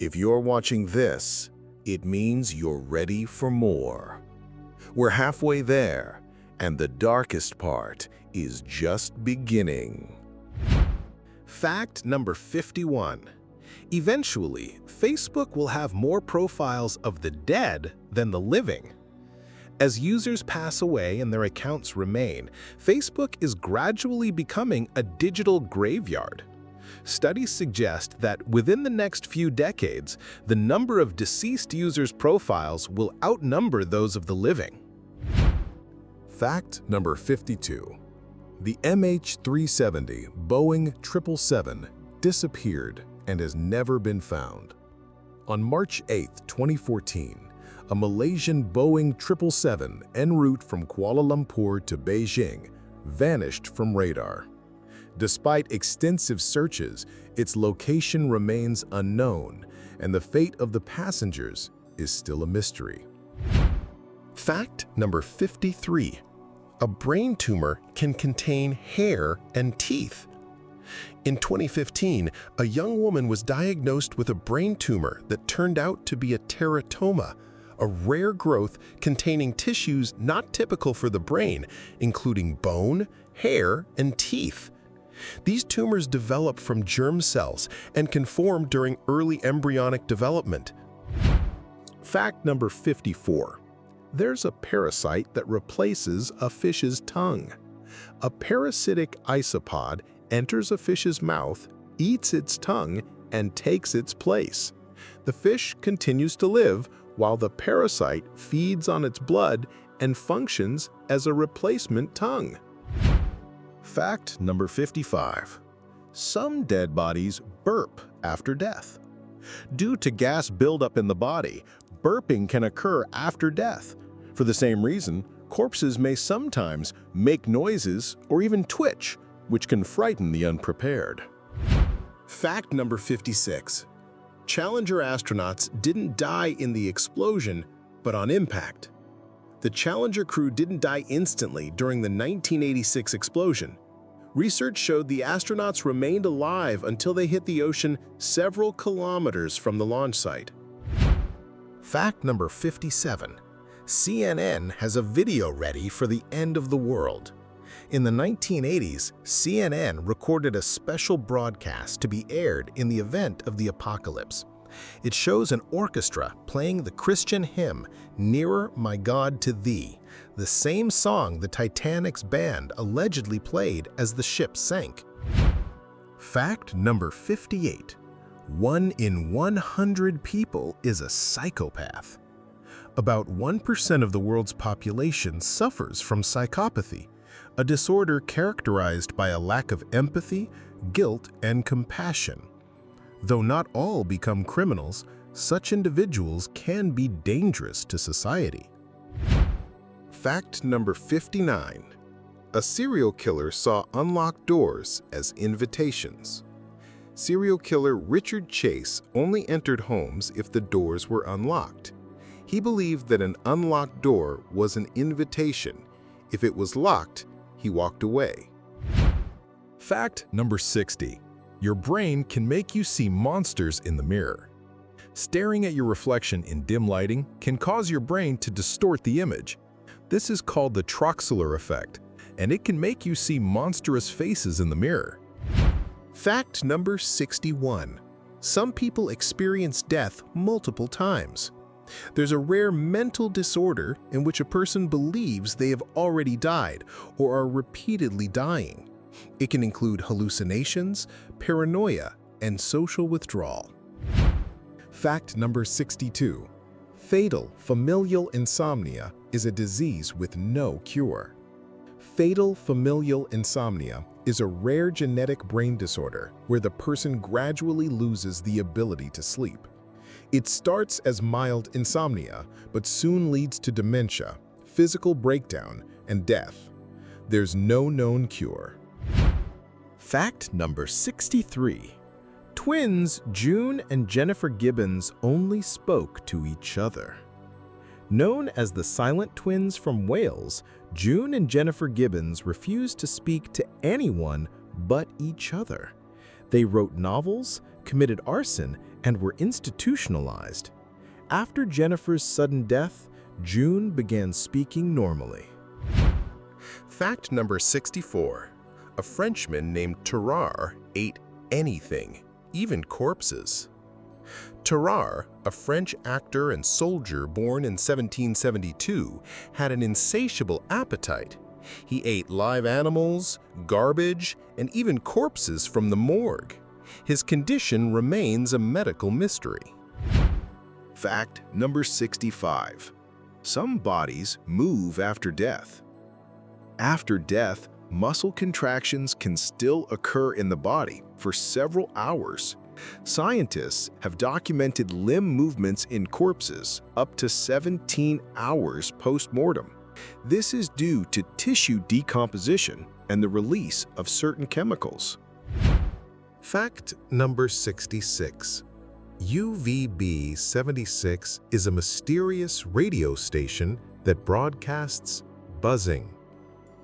If you're watching this, it means you're ready for more. We're halfway there, and the darkest part is just beginning. Fact number 51. Eventually, Facebook will have more profiles of the dead than the living. As users pass away and their accounts remain, Facebook is gradually becoming a digital graveyard. Studies suggest that within the next few decades, the number of deceased users' profiles will outnumber those of the living. Fact number 52. The MH370 Boeing 777 disappeared and has never been found. On March 8, 2014, a Malaysian Boeing 777 en route from Kuala Lumpur to Beijing vanished from radar. Despite extensive searches, its location remains unknown, and the fate of the passengers is still a mystery. Fact number 53. A brain tumor can contain hair and teeth. In 2015, a young woman was diagnosed with a brain tumor that turned out to be a teratoma, a rare growth containing tissues not typical for the brain, including bone, hair, and teeth. These tumors develop from germ cells and can form during early embryonic development. Fact number 54. There's a parasite that replaces a fish's tongue. A parasitic isopod enters a fish's mouth, eats its tongue, and takes its place. The fish continues to live while the parasite feeds on its blood and functions as a replacement tongue. Fact number 55. Some dead bodies burp after death. Due to gas buildup in the body, burping can occur after death. For the same reason, corpses may sometimes make noises or even twitch, which can frighten the unprepared. Fact number 56. Challenger astronauts didn't die in the explosion, but on impact. The Challenger crew didn't die instantly during the 1986 explosion. Research showed the astronauts remained alive until they hit the ocean several kilometers from the launch site. Fact number 57. CNN has a video ready for the end of the world. In the 1980s, CNN recorded a special broadcast to be aired in the event of the apocalypse. It shows an orchestra playing the Christian hymn, "Nearer, My God, to Thee," the same song the Titanic's band allegedly played as the ship sank. Fact number 58. 1 in 100 people is a psychopath. About 1% of the world's population suffers from psychopathy, a disorder characterized by a lack of empathy, guilt, and compassion. Though not all become criminals, such individuals can be dangerous to society. Fact number 59. A serial killer saw unlocked doors as invitations. Serial killer Richard Chase only entered homes if the doors were unlocked. He believed that an unlocked door was an invitation. If it was locked, he walked away. Fact number 60. Your brain can make you see monsters in the mirror. Staring at your reflection in dim lighting can cause your brain to distort the image. This is called the Troxler effect, and it can make you see monstrous faces in the mirror. Fact number 61. Some people experience death multiple times. There's a rare mental disorder in which a person believes they have already died or are repeatedly dying. It can include hallucinations, paranoia, and social withdrawal. Fact number 62. Fatal familial insomnia is a disease with no cure. Fatal familial insomnia is a rare genetic brain disorder where the person gradually loses the ability to sleep. It starts as mild insomnia, but soon leads to dementia, physical breakdown, and death. There's no known cure. Fact number 63. Twins June and Jennifer Gibbons only spoke to each other. Known as the Silent Twins from Wales, June and Jennifer Gibbons refused to speak to anyone but each other. They wrote novels, committed arson, and were institutionalized. After Jennifer's sudden death, June began speaking normally. Fact number 64. A Frenchman named Tarare ate anything, even corpses. Tarare, a French actor and soldier born in 1772, had an insatiable appetite. He ate live animals, garbage, and even corpses from the morgue. His condition remains a medical mystery. Fact number 65. Some bodies move after death. After death, muscle contractions can still occur in the body for several hours. Scientists have documented limb movements in corpses up to 17 hours post-mortem. This is due to tissue decomposition and the release of certain chemicals. Fact number 66. UVB-76 is a mysterious radio station that broadcasts buzzing.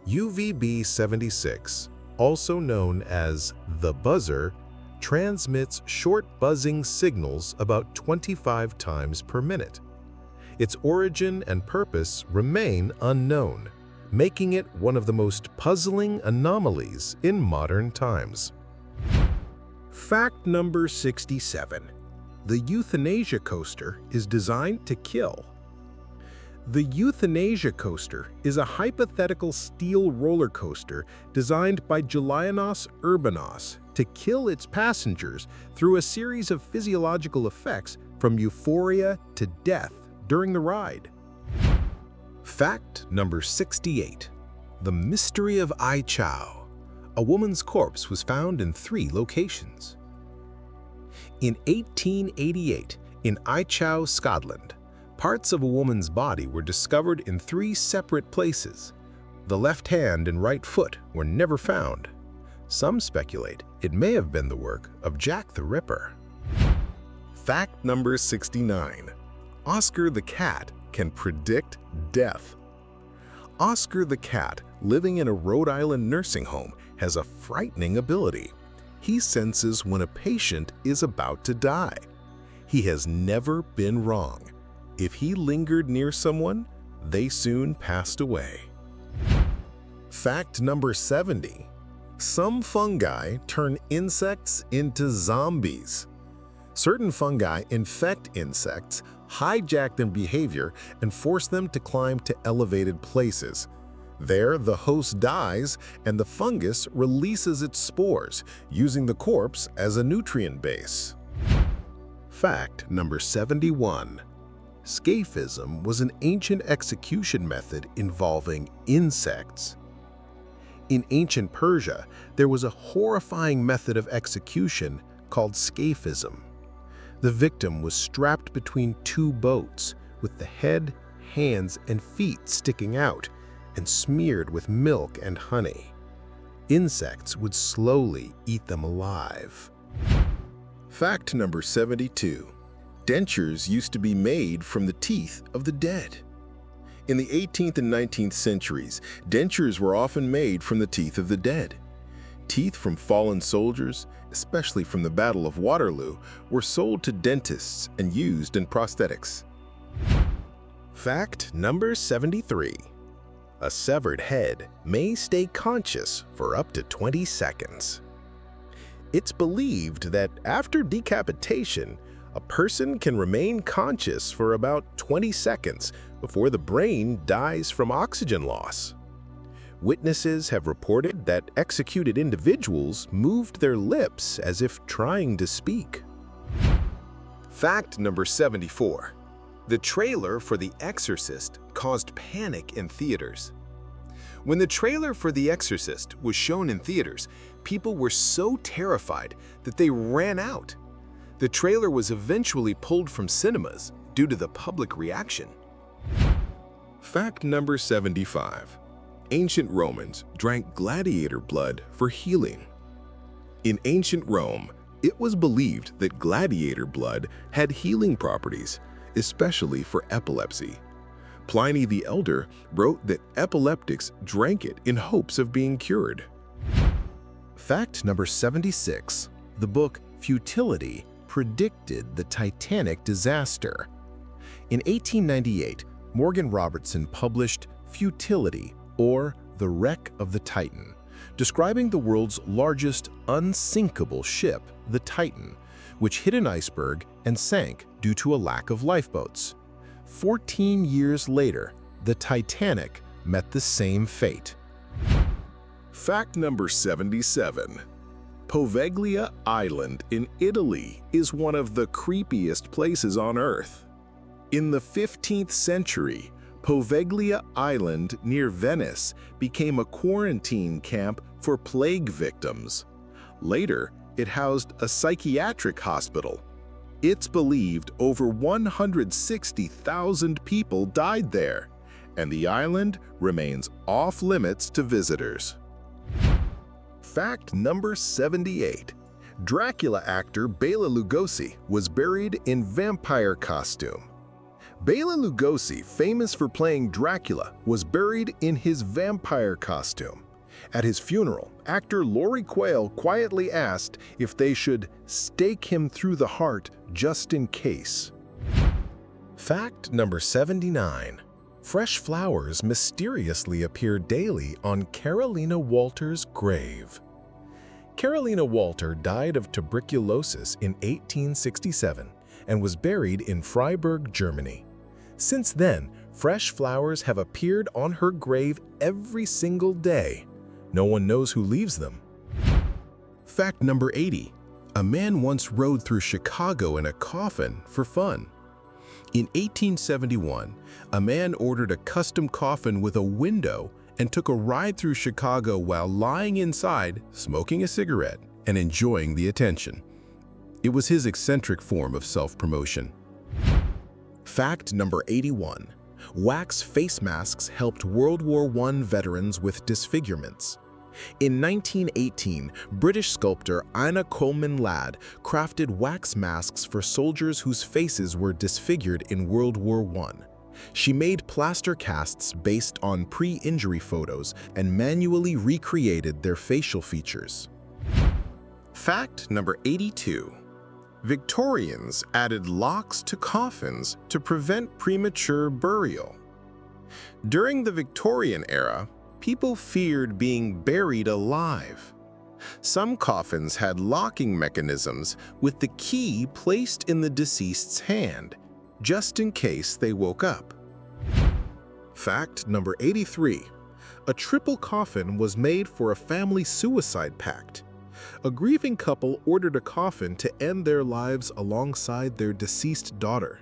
UVB-76, also known as the buzzer, transmits short buzzing signals about 25 times per minute. Its origin and purpose remain unknown, making it one of the most puzzling anomalies in modern times. Fact number 67. The euthanasia coaster is designed to kill. The euthanasia coaster is a hypothetical steel roller coaster designed by Julianos Urbanos to kill its passengers through a series of physiological effects from euphoria to death during the ride. Fact number 68. The mystery of Ai Chau. A woman's corpse was found in 3 locations. In 1888, in Ai Chau, Scotland, parts of a woman's body were discovered in 3 separate places. The left hand and right foot were never found. Some speculate it may have been the work of Jack the Ripper. Fact number 69. Oscar the cat can predict death. Oscar the cat, living in a Rhode Island nursing home, has a frightening ability. He senses when a patient is about to die. He has never been wrong. If he lingered near someone, they soon passed away. Fact number 70. Some fungi turn insects into zombies. Certain fungi infect insects, hijack their behavior, and force them to climb to elevated places. There, the host dies, and the fungus releases its spores, using the corpse as a nutrient base. Fact number 71. Scaphism was an ancient execution method involving insects. In ancient Persia, there was a horrifying method of execution called scaphism. The victim was strapped between 2 boats, with the head, hands, and feet sticking out, and smeared with milk and honey. Insects would slowly eat them alive. Fact number 72. Dentures used to be made from the teeth of the dead. In the 18th and 19th centuries, dentures were often made from the teeth of the dead. Teeth from fallen soldiers, especially from the Battle of Waterloo, were sold to dentists and used in prosthetics. Fact number 73. A severed head may stay conscious for up to 20 seconds. It's believed that after decapitation, a person can remain conscious for about 20 seconds before the brain dies from oxygen loss. Witnesses have reported that executed individuals moved their lips as if trying to speak. Fact number 74. The trailer for The Exorcist caused panic in theaters. When the trailer for The Exorcist was shown in theaters, people were so terrified that they ran out. The trailer was eventually pulled from cinemas due to the public reaction. Fact number 75. Ancient Romans drank gladiator blood for healing. In ancient Rome, it was believed that gladiator blood had healing properties, especially for epilepsy. Pliny the Elder wrote that epileptics drank it in hopes of being cured. Fact number 76. The book Futility predicted the Titanic disaster. In 1898, Morgan Robertson published Futility, or The Wreck of the Titan, describing the world's largest unsinkable ship, the Titan, which hit an iceberg and sank due to a lack of lifeboats. 14 years later, the Titanic met the same fate. Fact number 77. Poveglia Island in Italy is one of the creepiest places on Earth. In the 15th century, Poveglia Island near Venice became a quarantine camp for plague victims. Later, it housed a psychiatric hospital. It's believed over 160,000 people died there, and the island remains off-limits to visitors. Fact number 78. Dracula actor Bela Lugosi was buried in vampire costume. Bela Lugosi, famous for playing Dracula, was buried in his vampire costume. At his funeral, actor Laurie Quayle quietly asked if they should stake him through the heart just in case. Fact number 79. Fresh flowers mysteriously appear daily on Carolina Walter's grave. Carolina Walter died of tuberculosis in 1867 and was buried in Freiburg, Germany. Since then, fresh flowers have appeared on her grave every single day. No one knows who leaves them. Fact number 80. A man once rode through Chicago in a coffin for fun. In 1871, a man ordered a custom coffin with a window and took a ride through Chicago while lying inside, smoking a cigarette, and enjoying the attention. It was his eccentric form of self-promotion. Fact number 81. Wax face masks helped World War I veterans with disfigurements. In 1918, British sculptor Ina Coleman Ladd crafted wax masks for soldiers whose faces were disfigured in World War I. She made plaster casts based on pre-injury photos and manually recreated their facial features. Fact number 82. Victorians added locks to coffins to prevent premature burial. During the Victorian era, people feared being buried alive. Some coffins had locking mechanisms with the key placed in the deceased's hand, just in case they woke up. Fact number 83. A triple coffin was made for a family suicide pact. A grieving couple ordered a coffin to end their lives alongside their deceased daughter.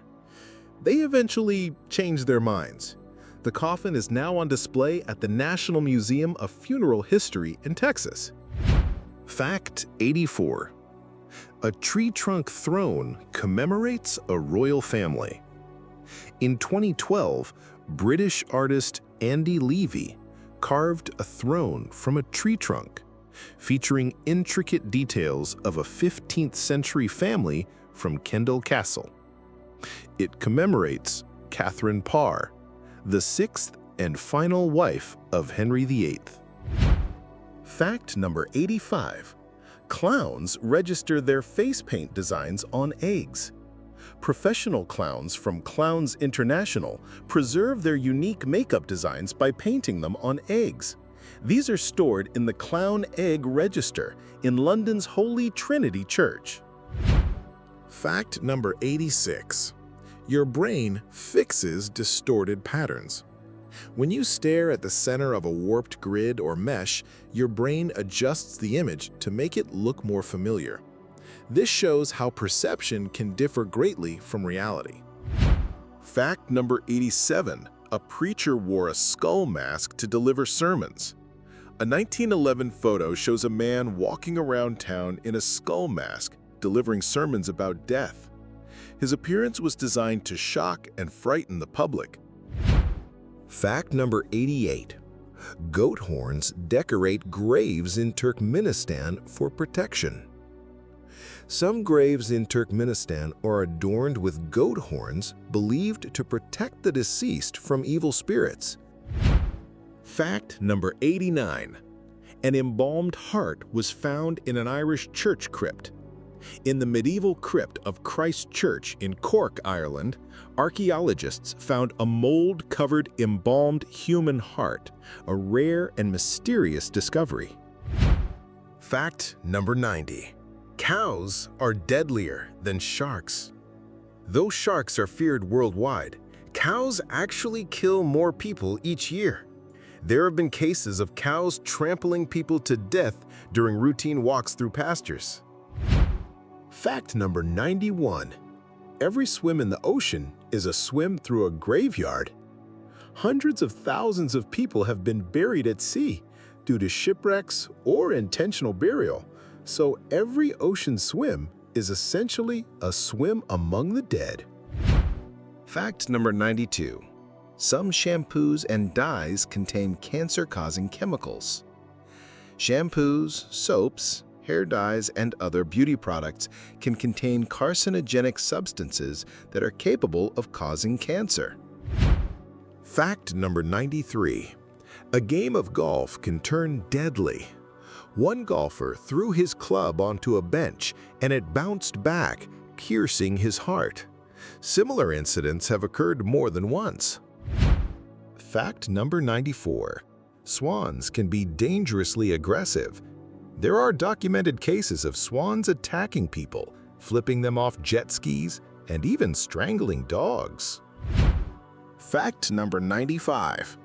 They eventually changed their minds. The coffin is now on display at the National Museum of Funeral History in Texas. Fact 84. A tree trunk throne commemorates a royal family. In 2012, British artist Andy Levy carved a throne from a tree trunk, featuring intricate details of a 15th century family from Kendal Castle. It commemorates Catherine Parr, the sixth and final wife of Henry VIII. Fact number 85. Clowns register their face paint designs on eggs. Professional clowns from Clowns International preserve their unique makeup designs by painting them on eggs. These are stored in the Clown Egg Register in London's Holy Trinity Church. Fact number 86. Your brain fixes distorted patterns. When you stare at the center of a warped grid or mesh, your brain adjusts the image to make it look more familiar. This shows how perception can differ greatly from reality. Fact number 87. A preacher wore a skull mask to deliver sermons. A 1911 photo shows a man walking around town in a skull mask, delivering sermons about death. His appearance was designed to shock and frighten the public. Fact number 88. Goat horns decorate graves in Turkmenistan for protection. Some graves in Turkmenistan are adorned with goat horns believed to protect the deceased from evil spirits. Fact number 89. An embalmed heart was found in an Irish church crypt. In the medieval crypt of Christ Church in Cork, Ireland, archaeologists found a mold-covered embalmed human heart, a rare and mysterious discovery. Fact number 90. Cows are deadlier than sharks. Though sharks are feared worldwide, cows actually kill more people each year. There have been cases of cows trampling people to death during routine walks through pastures. Fact number 91. Every swim in the ocean is a swim through a graveyard. Hundreds of thousands of people have been buried at sea due to shipwrecks or intentional burial, so every ocean swim is essentially a swim among the dead. Fact number 92. Some shampoos and dyes contain cancer-causing chemicals. Shampoos, soaps, hair dyes, and other beauty products can contain carcinogenic substances that are capable of causing cancer. Fact number 93. A game of golf can turn deadly. One golfer threw his club onto a bench and it bounced back, piercing his heart. Similar incidents have occurred more than once. Fact number 94. Swans can be dangerously aggressive. There are documented cases of swans attacking people, flipping them off jet skis, and even strangling dogs. Fact number 95.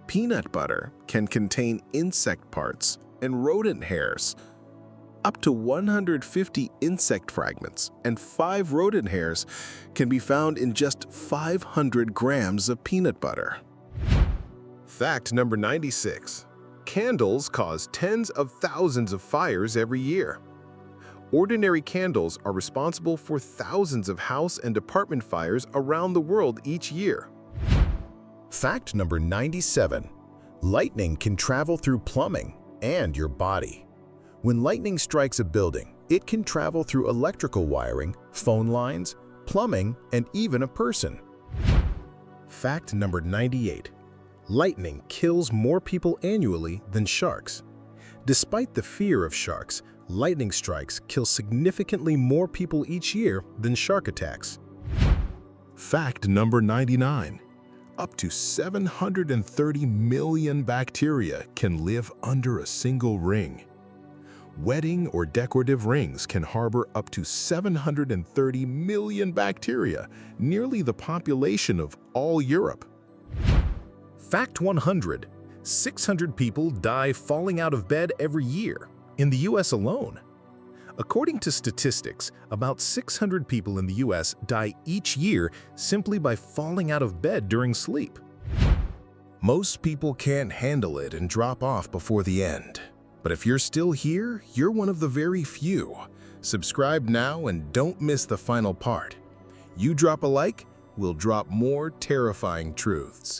Peanut butter can contain insect parts and rodent hairs. Up to 150 insect fragments and 5 rodent hairs can be found in just 500 grams of peanut butter. Fact number 96. Candles cause tens of thousands of fires every year. Ordinary candles are responsible for thousands of house and apartment fires around the world each year. Fact number 97. Lightning can travel through plumbing and your body. When lightning strikes a building, it can travel through electrical wiring, phone lines, plumbing, and even a person. Fact number 98. Lightning kills more people annually than sharks. Despite the fear of sharks, lightning strikes kill significantly more people each year than shark attacks. Fact number 99. Up to 730 million bacteria can live under a single ring. Wedding or decorative rings can harbor up to 730 million bacteria, nearly the population of all Europe. Fact 100. 600 people die falling out of bed every year, in the US alone. According to statistics, about 600 people in the US die each year simply by falling out of bed during sleep. Most people can't handle it and drop off before the end. But if you're still here, you're one of the very few. Subscribe now and don't miss the final part. You drop a like, we'll drop more terrifying truths.